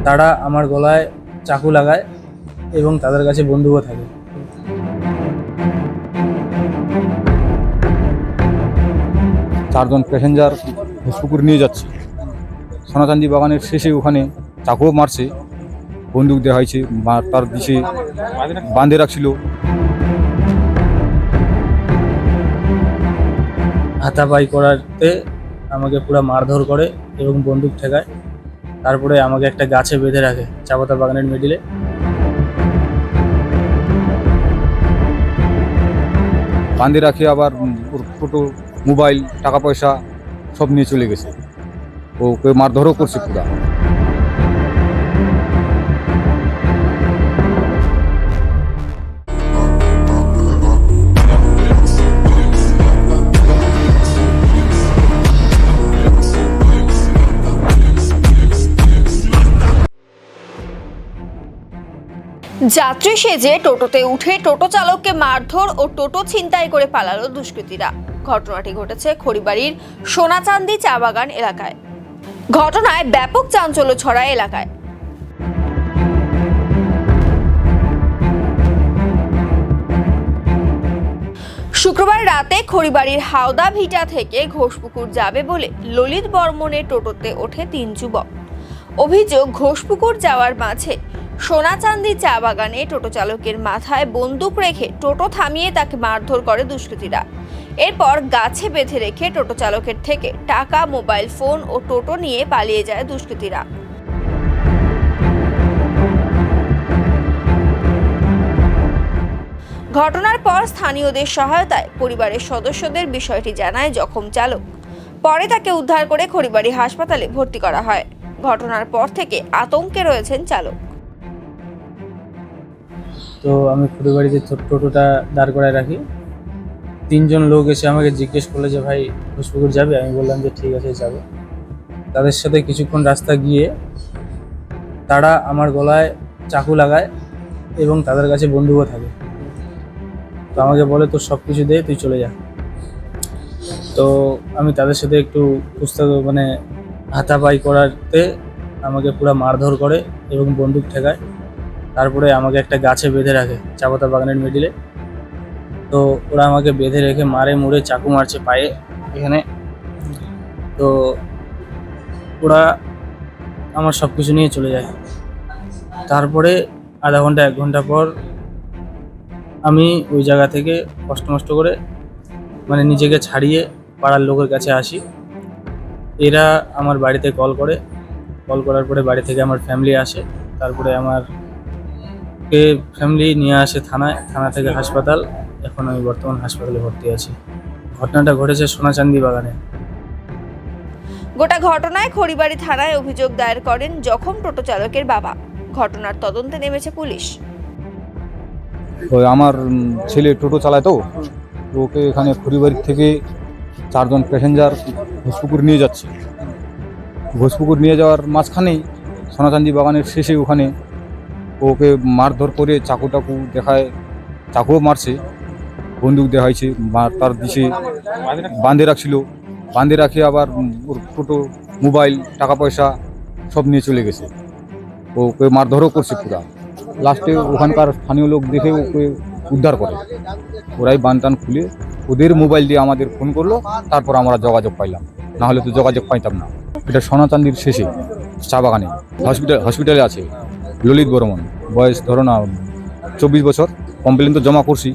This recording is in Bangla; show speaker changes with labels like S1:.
S1: তারা আমার গলায় চাকু লাগায় এবং তাদের কাছে বন্দুকও থাকে।
S2: চারজন প্যাসেঞ্জার ঘোষপুকুর নিয়ে যাচ্ছে। সোনাচান্দি বাগানের শেষে ওখানে চাকুও মারছে, বন্দুক দেওয়া হয়েছে, তার দিশে বাঁধে রাখছিল।
S1: হাতাপাই করাতে আমাকে পুরো মারধর করে এবং বন্দুক ঠেকায়। তারপরে আমাকে একটা গাছে বেঁধে রাখে চাপাতা বাগানের মিডিলে।
S2: বাঁধে রাখে আবার ওর টোটো, মোবাইল, টাকা পয়সা সব নিয়ে চলে গেছে। ওকে মারধরও করছে পুরা।
S3: যাত্রী সেজে টোটোতে উঠে টোটো চালককে মারধর ও টোটো ছিনতাই করে পালালো দুষ্কৃতীরা। ঘটনাটি ঘটেছে খড়িবাড়ির সোনাচান্দি চা বাগান এলাকায়। ঘটনায় ব্যাপক চাঞ্চল্য ছড়ায় এলাকায়। শুক্রবার রাতে খড়িবাড়ির হাওদা ভিটা থেকে ঘোষপুকুর যাবে বলে ললিত বর্মনের টোটোতে ওঠে 3 যুবক। অভিযোগ, ঘোষপুকুর যাওয়ার মাঝে সোনাচান্দি চা বাগানে টোটো চালকের মাথায় বন্দুক রেখে টোটো থামিয়ে তাকে মারধর করে দুষ্কৃতীরা। এরপর গাছে বেঁধে রেখে টোটো চালকের থেকে টাকা, মোবাইল ফোন ও টোটো নিয়ে পালিয়ে যায় দুষ্কৃতীরা। ঘটনার পর স্থানীয়দের সহায়তায় পরিবারের সদস্যদের বিষয়টি জানায় জখম চালক। পরে তাকে উদ্ধার করে খড়িবাড়ি হাসপাতালে ভর্তি করা হয়। ঘটনার পর থেকে আতঙ্কে রয়েছেন চালক।
S1: তো আমি খড়িবাড়িতে টোটোটা দাঁড় করায় রাখি। 3 জন লোক এসে আমাকে জিজ্ঞেস করলো যে ভাই ঘোষপুকুর যাবে? আমি বললাম যে ঠিক আছে যাবো। তাদের সাথে কিছুক্ষণ রাস্তা গিয়ে তারা আমার গলায় চাকু লাগায় এবং তাদের কাছে বন্দুকও থাকে। তো আমাকে বলে তোর সব কিছু দে, তুই চলে যা। তো আমি তাদের সাথে একটু হাতাপাই করাতে আমাকে পুরো মারধর করে এবং বন্দুক ঠেকায়। তারপরে আমাকে একটা গাছে বেঁধে রাখে চাপাতা বাগানের মিডিলে। তো ওরা আমাকে বেঁধে রেখে মারে মুড়ে চাকু মারছে পায়ে এখানে। তো ওরা আমার সব কিছু নিয়ে চলে যায়। তারপরে আধা ঘন্টা 1 ঘন্টা পর আমি ওই জায়গা থেকে কষ্ট করে নিজেকে ছাড়িয়ে পাড়ার লোকের কাছে আসি। এরা আমার বাড়িতে কল করার পরে বাড়ি থেকে আমার ফ্যামিলি আসে। তারপরে আমারকে ফ্যামিলি নিয়ে আসে থানা থেকে হাসপাতাল। এখন আমি বর্তমান হাসপাতালে ভর্তি আছি। ঘটনাটা ঘটেছে সোনাচান্দি বাগানে।
S3: গোটা ঘটনায় খড়িবাড়ি থানায় অভিযোগ দায়ের করেন জখম টোটো চালকের বাবা। ঘটনার তদন্তে নেমেছে পুলিশ।
S2: ওই আমার ছেলে টোটো চালায়, তো ওকে এখানে খড়িবাড়ি থেকে 4 জন প্যাসেঞ্জার ঘোষপুকুর নিয়ে যাচ্ছে। ঘোষপুকুর নিয়ে যাওয়ার মাঝখানেই সোনাচান্দি বাগানের শেষে ওখানে ওকে মারধর করে চাকু দেখায়, চাকুও মারছে, বন্দুক দেওয়া হয়েছে, তার দিশে বাঁধে রাখছিল। বাঁধে রাখে আবার ওর টোটো, মোবাইল, টাকা পয়সা সব নিয়ে চলে গেছে। ওকে মারধরও করছে পুরা। লাস্টে ওখানকার স্থানীয় লোক দেখে ওকে উদ্ধার করে। ওরাই বানটান খুলে ওদের মোবাইল দিয়ে আমাদের ফোন করলো, তারপর আমরা যোগাযোগ পাইলাম, না হলে তো যোগাযোগ পাইতাম না। এটা সোনাচান্দির শেষে চা বাগানে হসপিটালে আছে ললিত বর্মন, বয়স ধরো না 24 বছর। কমপ্লেন তো জমা করছি।